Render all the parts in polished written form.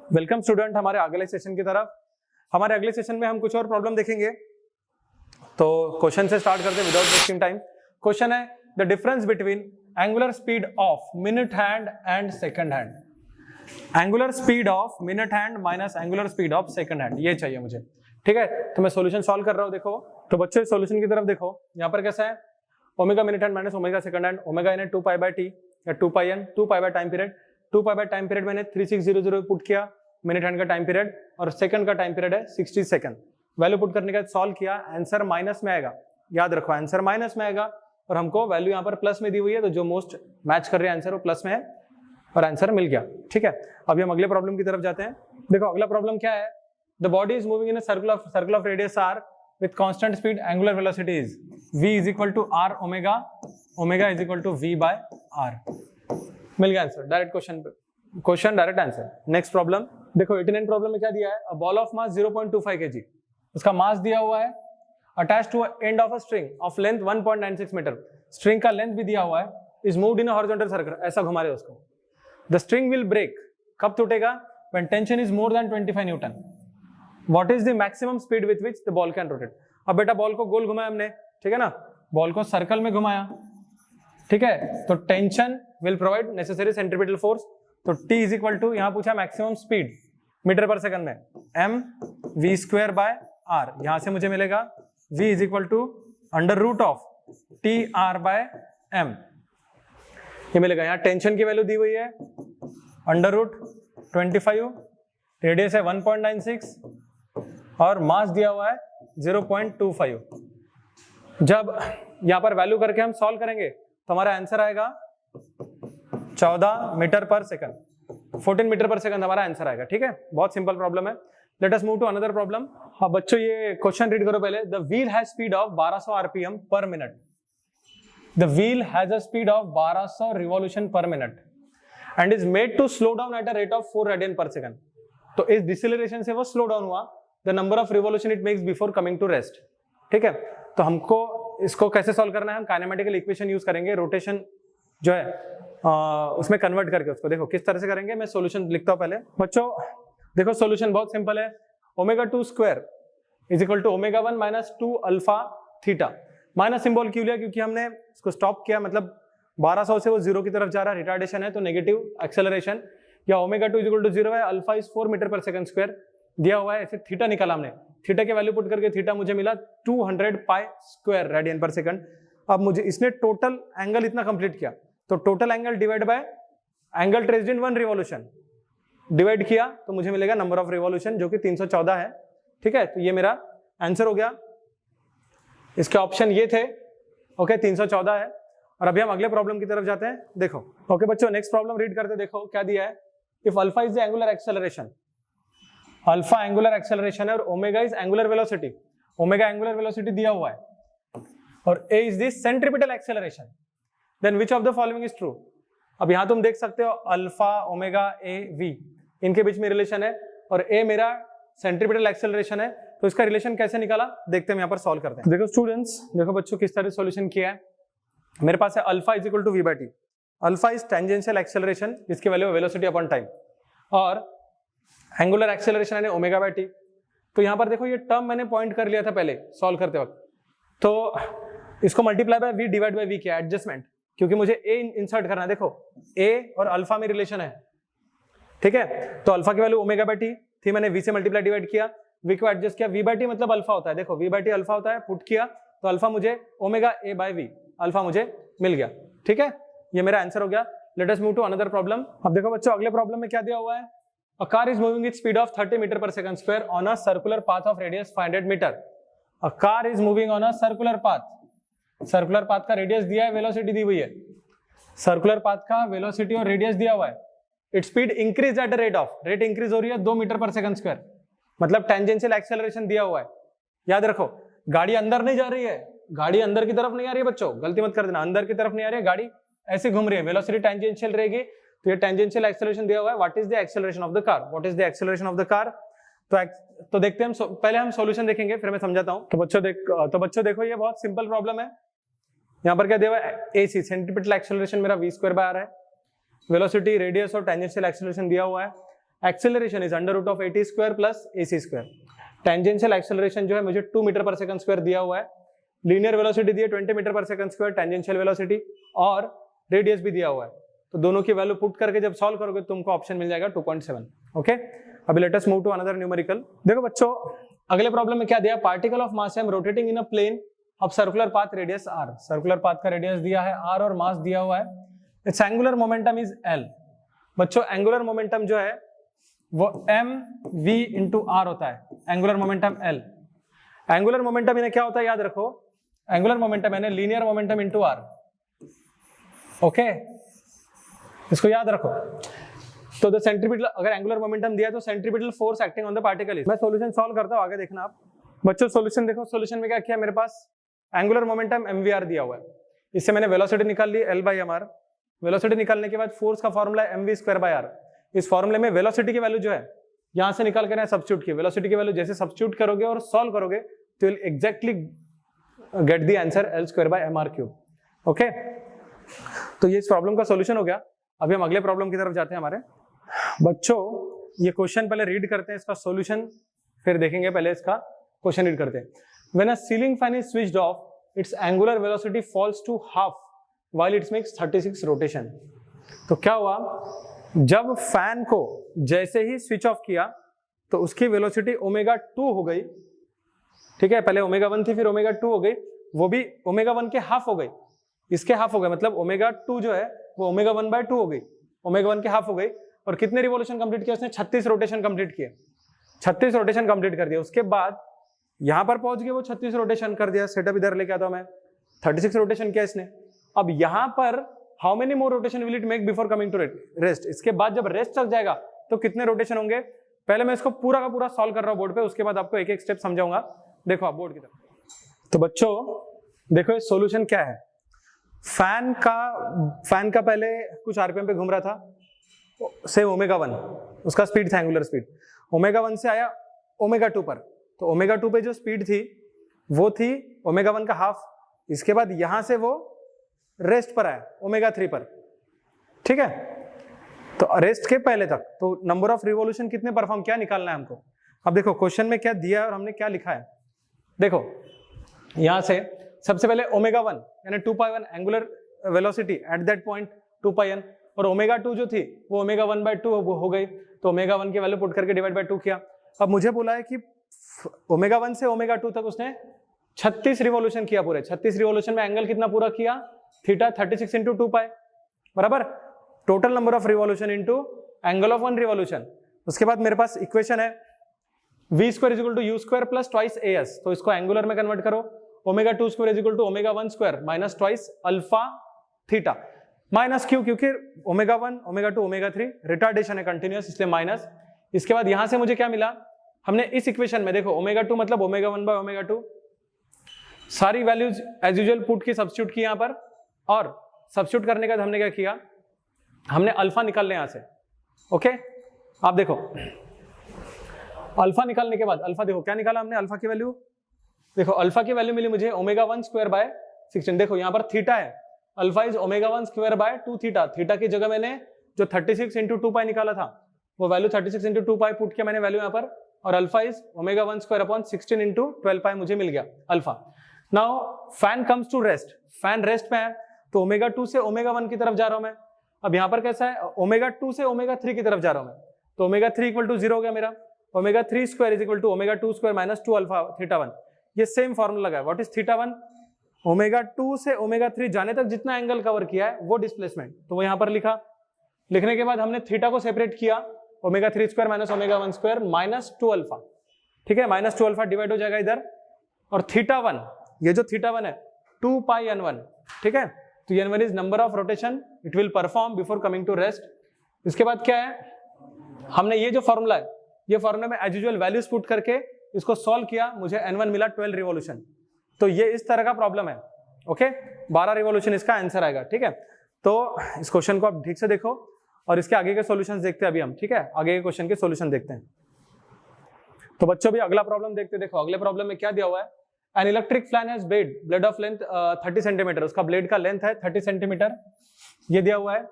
Welcome student हमारे अगले session की तरफ। हमारे अगले सेशन में हम कुछ और प्रॉब्लम देखेंगे। तो क्वेश्चन से स्टार्ट करते हैं विदाउट वेस्टिंग टाइम। क्वेश्चन है the difference between angular speed of minute hand and second hand. Angular speed of minute hand minus angular speed of second hand, ये चाहिए मुझे। ठीक है, तो मैं सॉल्यूशन सॉल्व कर रहा हूं। देखो तो बच्चों सॉल्यूशन की तरफ देखो, यहाँ पर कैसा है omega minute hand minus omega second hand. Omega n है 2 पाई बाय टी या 2 pi n, 2 pi by time period. 2 pi by time period मैंने 3600 पुट किया, मिनट हैंड का टाइम पीरियड, और सेकंड का टाइम पीरियड है 60 सेकंड। वैल्यू पुट करने के बाद सॉल्व किया, आंसर माइनस में आएगा। याद रखो आंसर माइनस में आएगा, और हमको वैल्यू यहाँ पर प्लस में दी हुई है, तो जो मोस्ट मैच कर रहे हैं आंसर वो प्लस में है और आंसर मिल गया। ठीक है, अभी हम अगले प्रॉब्लम की तरफ जाते हैं। देखो अगला प्रॉब्लम क्या है, the body is moving in a circle of radius R with constant speed, angular velocity is v is equal to r omega, omega is equal to v by r। मिल गया answer, direct question direct answer. Next problem देखो 89 problem में क्या दिया है, a ball of mass 0.25 kg, उसका mass दिया हुआ है, attached to end of a string of length 1.96 metre, string का लेंथ भी दिया हुआ है, is moved in a horizontal circle, ऐसा घुमा रहे उसको। द स्ट्रिंग विल ब्रेक, कब टूटेगा, when tension is more than 25 Newton. What is the maximum speed with which the ball can rotate? अब बेटा बॉल को गोल घुमाया हमने, ठीक है ना, बॉल को सर्कल में घुमाया, ठीक है, तो tension will provide necessary centripetal force. तो T इज इक्वल टू, यहाँ पूछा maximum speed metre per second में, m v square by r, यहां से मुझे मिलेगा v is equal to under root of T R by m, ये मिलेगा। यहाँ टेंशन की वैल्यू दी हुई है अंडर रूट 25, रेडियस है 1.96 और मास दिया हुआ है 0.25। जब यहां पर वैल्यू करके हम सॉल्व करेंगे तो हमारा आंसर आएगा 14 metre per second, 14 metre per second हमारा आंसर आएगा। ठीक है, बहुत सिंपल प्रॉब्लम है। Let us move to another problem. हाँ बच्चों ये क्वेश्चन रीड करो पहले। The wheel has speed of 1200 RPM per minute. The wheel has a speed of 1200 revolution per minute and is made to slow down at a rate of 4 radian per second. तो इस deceleration से वो slow down हुआ, the number of revolution it makes before coming to rest. ठीक है, तो हमको इसको कैसे सॉल्व करना है, हम काइनेमेटिकल इक्वेशन यूज करेंगे, रोटेशन जो है उसमें कन्वर्ट करके उसको। देखो किस तरह से करेंगे, मैं सॉल्यूशन लिखता हूं पहले। बच्चों देखो सॉल्यूशन बहुत सिंपल है, omega 2 square is equal to omega 1 minus 2 alpha theta. Minus symbol क्यों लिया, क्योंकि हमने इसको स्टॉप किया, मतलब 1200 से वो 0 की तरफ जा रहा है, रिटार्डेशन है तो नेगेटिव एक्सेलरेशन। या ओमेगा 2 इज इक्वल टू 0 है, alpha is 4 metre per second square दिया हुआ है, ऐसे थीटा निकाला हमने, थीटा के वैल्यू पुट करके थीटा मुझे मिला 200 pi square radian per second. अब मुझे इसने टोटल एंगल इतना कंप्लीट किया, तो total angle divide by angle traced in 1 revolution divide किया तो मुझे मिलेगा नंबर ऑफ रिवॉल्यूशन जो कि 314 है। ठीक है, तो ये मेरा आंसर हो गया। इसके ऑप्शन ये थे, ओके 314 है। और अभी हम अगले प्रॉब्लम की तरफ जाते हैं। देखो ओके बच्चों नेक्स्ट प्रॉब्लम रीड करते, देखो क्या दिया है, if alpha is the angular acceleration, alpha angular acceleration है और omega is angular velocity, omega angular velocity दिया हुआ है और a is the centripetal acceleration, then which of the following is true. अब यहां तुम देख सकते हो अल्फा ओमेगा ए वी, इनके बीच में रिलेशन है और ए मेरा सेंट्रीपिटल एक्सेलरेशन है, तो इसका रिलेशन कैसे निकाला देखते हैं, यहां पर सॉल्व करते हैं। देखो स्टूडेंट्स, देखो बच्चों किस तरह सॉल्यूशन किया है। मेरे पास है alpha is equal to V by T, alpha is tangential acceleration, इसकी वैल्यू वेलोसिटी अपॉन टाइम, और एंगुलर एक्सेलरेशन है ओमेगा बाय टी। तो यहां पर देखो ये टर्म मैंने पॉइंट कर लिया था पहले सॉल्व करते वक्त, तो इसको multiply by V divide by V किया, एडजस्टमेंट, क्योंकि मुझे ए इंसर्ट करना है। देखो ए और अल्फा में रिलेशन है, ठीक है, तो अल्फा की वैल्यू ओमेगा बाय टी थी, मैंने वी से मल्टीप्लाई डिवाइड किया, वी को एडजस्ट किया, वी बाय टी मतलब अल्फा होता है, देखो वी बाय टी अल्फा होता है, पुट किया तो अल्फा मुझे omega A by V, alpha मुझे मिल गया। ठीक है, ये मेरा आंसर हो गया। Let us move to another problem. अब देखो बच्चों अगले प्रॉब्लम में क्या दिया हुआ है, a car is moving with speed of 30 metre per second square on a circular path of radius 500 metre. A car is moving on a circular path, circular path का रेडियस दिया है, वेलोसिटी दी हुई है, सर्कुलर पाथ का velocity और radius दिया हुआ है। It speed increase at the rate of, rate increase हो रही है 2 मीटर पर सेकंड स्क्वायर, मतलब टेंजेंशियल एक्सेलरेशन दिया हुआ है। याद रखो गाड़ी अंदर नहीं जा रही है, गाड़ी अंदर की तरफ नहीं आ रही है बच्चों, गलती मत कर देना, अंदर की तरफ नहीं आ रही है, गाड़ी ऐसे घूम रही है, वेलोसिटी टेंजेंशियल रहेगी, तो ये टेंजेंशियल एक्सेलरेशन दिया हुआ है। What is the acceleration of the car, what is the acceleration of the car. तो देखते हैं हम, पहले हम सॉल्यूशन देखेंगे फिर मैं समझाता हूं। तो बच्चों देखो ये बहुत सिंपल प्रॉब्लम है। यहाँ पर क्या दिया हुआ है, एसी सेंट्रीपिटल एक्सेलरेशन मेरा v स्क्वायर बाय आर है, वेलोसिटी रेडियस और टेंजेंशियल एक्सेलरेशन दिया हुआ है, acceleration is under root of AT square plus AC square. Tangential acceleration जो है मुझे 2 मीटर पर सेकंड स्क्वायर दिया हुआ है, लीनियर वेलोसिटी दी है 20 metre per second square tangential velocity, और रेडियस भी दिया हुआ है। तो दोनों की वैल्यू पुट करके जब सॉल्व करोगे तुमको ऑप्शन मिल जाएगा 2.7। ओके, अभी let us move to another numerical. देखो बच्चों, अगले प्रॉब्लम में क्या दिया, particle of mass m rotating in a plane of circular path radius r। Circular path का रेडियस दिया है r और मास दिया हुआ है। Its angular momentum is l। बच्चों एंगुलर मोमेंटम जो है वो mv इंटू r होता है, angular momentum l। Angular momentum इन्हें क्या होता है याद रखो, एंगुलर मोमेंटम यानी linear momentum into r। Okay, इसको याद रखो। तो द सेंट्रीपिटल, अगर एंगुलर मोमेंटम दिया तो centripetal force acting on the particle. मैं सॉल्यूशन सॉल्व करता हूं, आगे देखना आप। बच्चों सॉल्यूशन देखो, सॉल्यूशन में क्या किया, मेरे पास एंगुलर मोमेंटम mvr दिया हुआ है, इससे मैंने वेलोसिटी निकाल ली l/mr। वेलोसिटी निकालने के बाद फोर्स का फॉर्मूला है mv²/r। इस फॉर्मूले में वेलोसिटी की वैल्यू जो है यहां से निकाल कर सब्स्टिट्यूट की, वेलोसिटी की वैल्यू जैसे सब्स्टिट्यूट करोगे और सॉल्व करोगे तो will exactly get the answer l²/mr³। Okay, तो ये इस प्रॉब्लम का सॉल्यूशन हो गया। अभी हम अगले प्रॉब्लम की तरफ जाते हैं हमारे। बच्चों ये क्वेश्चन पहले रीड करते हैं, इसका सॉल्यूशन फिर देखेंगे, पहले इसका क्वेश्चन रीड करते हैं। When a ceiling fan is switched off, its angular velocity falls to half while it makes 36 rotation। तो क्या हुआ, जब फैन को जैसे ही स्विच ऑफ किया तो उसकी वेलोसिटी ω2 हो गई। ठीक है, पहले ω1 थी फिर ω2 हो गई, वो भी ω1 के हाफ हो गई, इसके हाफ हो गए, मतलब ω2 जो है वो ω1/2 हो गई, ω1 के हाफ हो गई। और कितने रिवॉल्यूशन कंप्लीट किया उसने, 36 रोटेशन कंप्लीट किए, 36 रोटेशन कंप्लीट कर दिया। उसके बाद यहां पर पहुंच गए, वो 36 रोटेशन कर दिया, सेटअप इधर लेके आता हूं मैं, 36 रोटेशन किया इसने। अब यहां पर how many more rotation will it make before coming to rest. इसके बाद जब रेस्ट चल जाएगा तो कितने रोटेशन होंगे, पहले मैं इसको पूरा का पूरा सॉल्व कर रहा हूं बोर्ड पे, उसके बाद आपको एक एक स्टेप समझाऊंगा। देखो आप बोर्ड की तरफ। तो बच्चों देखो ये सॉल्यूशन क्या है। फैन का पहले कुछ आरपीएम पे घूम रहा था, से ω1 उसका स्पीड था, एंगुलर स्पीड। ω1 से आया ω2 पर, तो ω2 पे जो स्पीड थी वो थी ω1 का हाफ। इसके बाद यहां से वो रेस्ट पर आया ω3 पर। ठीक है, तो रेस्ट के पहले तक तो नंबर ऑफ रिवॉल्यूशन कितने परफॉर्म, क्या निकालना है हमको। अब देखो क्वेश्चन में क्या दिया है और हमने क्या लिखा है। देखो यहां से सबसे पहले ω1 यानी 2π1 angular velocity at that point 2πn, और ω2 जो थी वो ω1/2 हो गई, तो ω1 की वैल्यू पुट करके डिवाइड बाय 2 किया। अब मुझे बोला है कि ω1 से ω2 तक उसने 36 रिवॉल्यूशन किया पूरे। 36 रिवॉल्यूशन में एंगल कितना पूरा किया, थीटा 36 इंटू 2π बराबर total number of revolution into angle of one revolution. उसके बाद मेरे पास इक्वेशन है v² = u² plus twice as। तो इसको एंगुलर में कन्वर्ट करो, ω2² = ω1² minus twice alpha theta minus q, क्योंकि ω1 ω2 ω3 रिटार्डेशन है कंटिन्यूअस, इसलिए माइनस। इसके बाद यहां से मुझे क्या मिला, हमने इस इक्वेशन में देखो ω2 मतलब ω1/ω2, सारी वैल्यूज एज यूजुअल पुट की, सब्स्टिट्यूट की यहां पर, और सब्स्टिट्यूट करने के बाद हमने क्या किया, हमने अल्फा निकाल लिया यहां से। ओके, आप देखो अल्फा निकालने के बाद, अल्फा देखो क्या निकाला हमने, अल्फा की वैल्यू देखो, अल्फा की वैल्यू मिली मुझे ω1²/16। देखो यहां पर थीटा है, अल्फा इज ω1²/2 थीटा। थीटा की जगह मैंने जो 36 इंटू 2π निकाला था वो वैल्यू 36 इंटू 2π पुट किया मैंने वैल्यू यहाँ पर, और अल्फा इज ω1²/16 इंटू 12π मुझे मिल गया alpha. Now fan comes to rest, fan rest में है तो ω2 से ω1 की तरफ जा रहा हूं मैं। अब यहाँ पर कैसा है, ω2 से ω3 की तरफ जा रहा हूं मैं, तो ω3 = 0 हो गया मेरा। ω3² = ω2² माइनस 2 अल्फा θ1। ये सेम फॉर्मूला लगा है, व्हाट इज θ1, ω2 से ω3 जाने तक जितना एंगल कवर किया है वो डिस्प्लेसमेंट, तो वो यहां पर लिखा। लिखने के बाद हमने थीटा को सेपरेट किया, ω3² माइनस ω1² माइनस 2 अल्फा। ठीक है, माइनस 2 अल्फा डिवाइड हो जाएगा इधर, और θ1 ये जो θ1 है 2πn1। ठीक है, तो n1 is number of rotation it will perform before coming to rest. इसके बाद क्या है, हमने ये जो फॉर्मूला है, ये फॉर्मूला में एज यूजुअल वैल्यूज पुट करके इसको सॉल्व किया, मुझे n1 मिला 12 रिवॉल्यूशन। तो ये इस तरह का प्रॉब्लम है। ओके, 12 रिवॉल्यूशन इसका आंसर आएगा। ठीक है, तो इस क्वेश्चन को आप ठीक से देखो और इसके आगे के सॉल्यूशंस देखते हैं अभी हम। ठीक है, आगे के क्वेश्चन के सॉल्यूशन देखते हैं। तो बच्चों भी अगला प्रॉब्लम देखते हैं। देखो अगले प्रॉब्लम में क्या दिया हुआ है, an electric fan has blade of length 30 centimetre, उसका ब्लेड का लेंथ है 30 सेंटीमीटर, ये दिया हुआ है।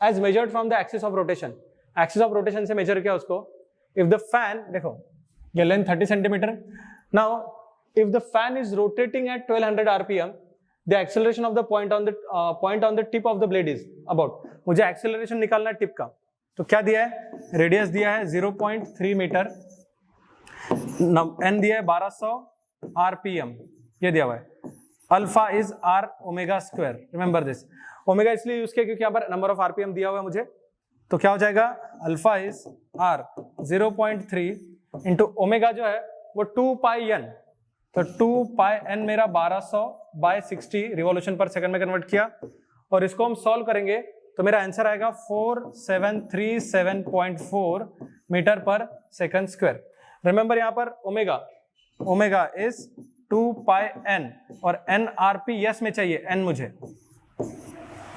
As measured from the axis of rotation, axis of rotation से मेजर किया उसको। इफ द फैन, देखो ये length 30 centimetre, now if the fan is rotating at 1200 RPM, the acceleration of the point on the tip of the blade is about, मुझे acceleration निकालना है tip का, तो क्या दिया है, रेडियस दिया है 0.3 मीटर, एन दिया है 1200 आरपीएम, ये दिया हुआ है, alpha is r omega square, remember this, omega इसलिए यूज किया क्योंकि यहाँ पर नंबर ऑफ आरपीएम दिया हुआ है मुझे, तो क्या हो जाएगा, alpha is r 0.3 into omega जो है वो 2 पाई एन, तो 2 पाई एन मेरा 1200 बाय 60 रिवॉल्यूशन पर सेकंड में कन्वर्ट किया, और इसको हम सॉल्व करेंगे तो मेरा आंसर आएगा 4737.4 metre per second square. Remember यहाँ पर ओमेगा इज 2 पाई एन और एन आरपीएस में चाहिए एन मुझे,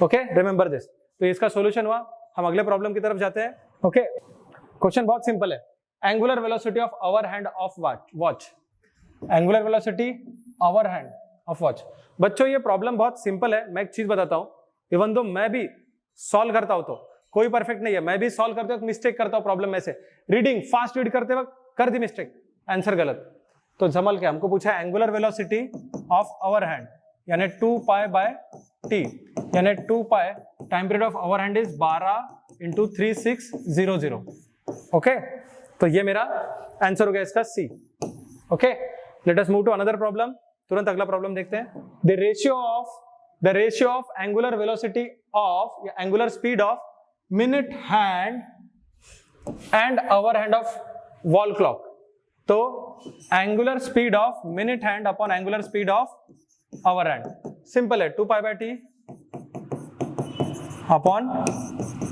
ओके, रिमेंबर दिस। तो इसका सॉल्यूशन हुआ, हम अगले प्रॉब्लम की तरफ जाते हैं। ओके, क्वेश्चन बहुत सिंपल है, angular velocity of hour hand of watch, angular velocity hour hand of watch. बच्चों ये प्रॉब्लम बहुत सिंपल है, मैं एक चीज बताता हूँ, इवन दो मैं भी सॉल्व करता हूं तो कोई परफेक्ट नहीं है, मैं भी सॉल्व करते वक्त मिस्टेक करता हूं प्रॉब्लम में से, रीडिंग फास्ट रीड करते वक्त कर दी मिस्टेक, आंसर गलत, तो संभल के, हमको पूछा है angular velocity of hour hand यानी 2 पाई बाय टी, यानी 2 pi, time period of hour hand is 12 into 3600, okay, तो ये मेरा आंसर हो गया इसका C. Okay, let us move to another problem, तुरंत अगला प्रॉब्लम देखते हैं। The ratio of angular velocity of angular speed of minute hand and hour hand of wall clock, तो angular speed of minute hand upon angular speed of hour hand, simple है, 2 pi by t upon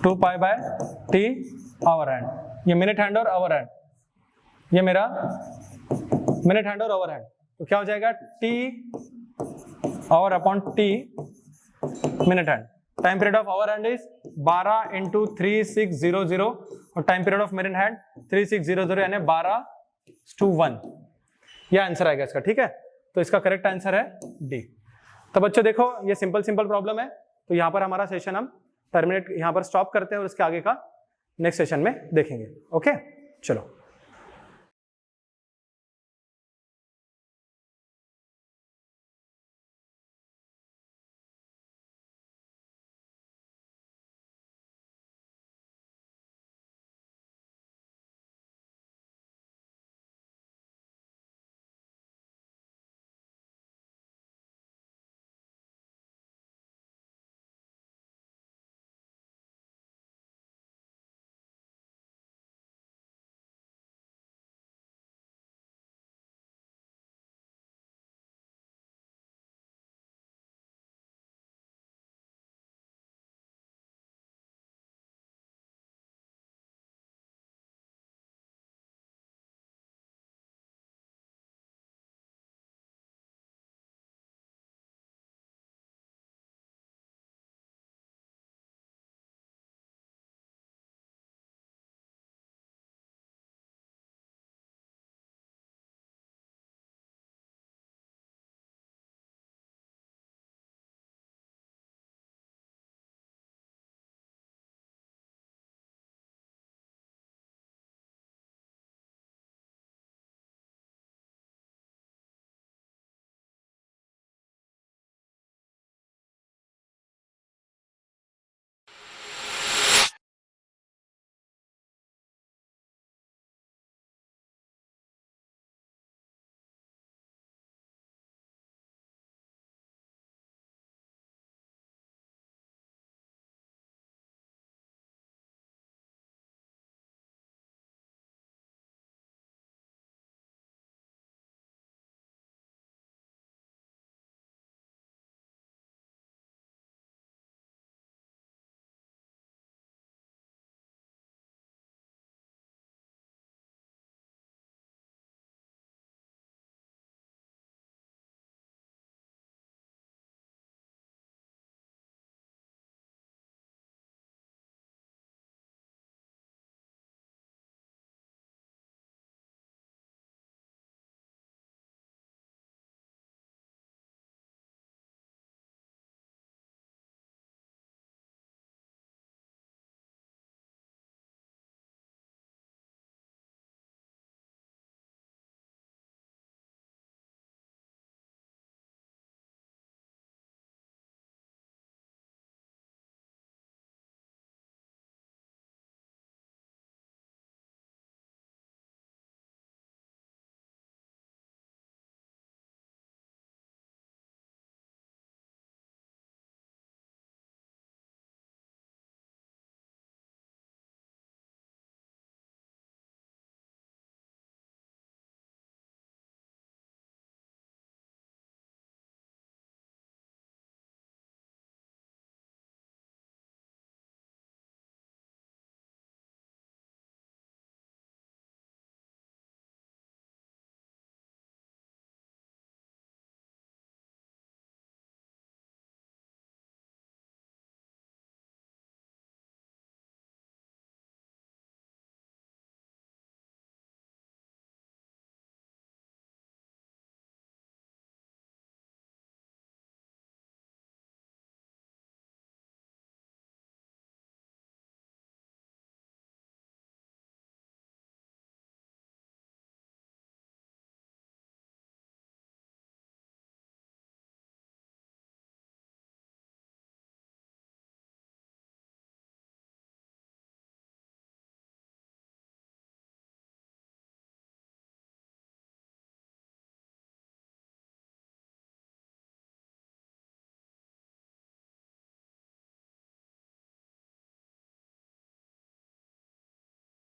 2 pi by t hour hand, ये minute hand और hour hand, ये मेरा minute hand और hour hand, तो क्या हो जाएगा, t hour upon t minute hand, time period of hour hand is 12 into 3600 और time period of minute hand 3600 यानी 12:1, यह आंसर आएगा इसका, ठीक है, तो इसका करेक्ट आंसर है डी। तो बच्चों देखो ये सिंपल प्रॉब्लम है, तो यहाँ पर हमारा सेशन हम टर्मिनेट यहाँ पर स्टॉप करते हैं और इसके आगे का नेक्स्ट सेशन में देखेंगे। ओके, चलो।